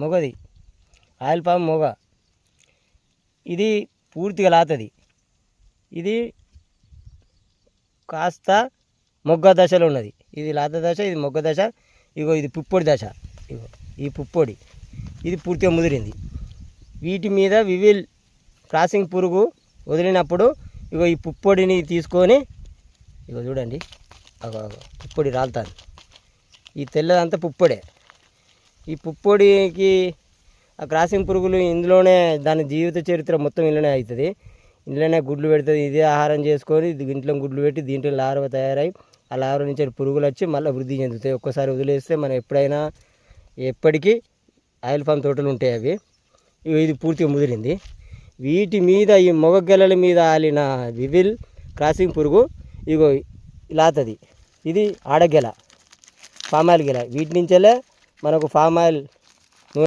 మొగది, oil palm మొగ. ఇది పూర్తిగా లాతది. ఇది కాస్త మొగ్గ దశలో ఉన్నది. ఇది లాత దశ, ఇది మొగ్గ దశ. ఇగో ఇది పుప్పొడి దశ. ఇగో ఈ పుప్పొడి ఇది పూర్తిగా ముదిరింది. వీటి మీద వివిల్ క్రాసింగ్ పురుగు వదిలినప్పుడు ఇగో ఈ పుప్పొడిని తీసుకొని ఇగో చూడండి, పుప్పొడి రాలుతుంది. ఈ తెల్లదంతా పుప్పొడే. ఈ పుప్పొడికి ఆ క్రాసింగ్ పురుగులు ఇందులోనే దాని జీవిత చరిత్ర మొత్తం ఇంట్లోనే అవుతుంది. ఇంట్లోనే గుడ్లు పెడుతుంది. ఇదే ఆహారం చేసుకొని దీంట్లో గుడ్లు పెట్టి దీంట్లో లార్వ తయారై ఆ లార్వ నుంచి పురుగులు వచ్చి మళ్ళీ వృద్ధి చెందుతాయి. ఒక్కసారి వదిలేస్తే మనం ఎప్పుడైనా ఎప్పటికీ ఆయిల్ పామ్ తోటలు ఉంటాయి అవి. ఇది పూర్తిగా ముదిరింది. వీటి మీద ఈ మొగ గెలల మీద ఆలిన వివిల్ క్రాసింగ్ పురుగు ఇగో లాతది. ఇది ఆడగెల, పామాయిల్ గెల. వీటి నుంచెలే మనకు పామాయిల్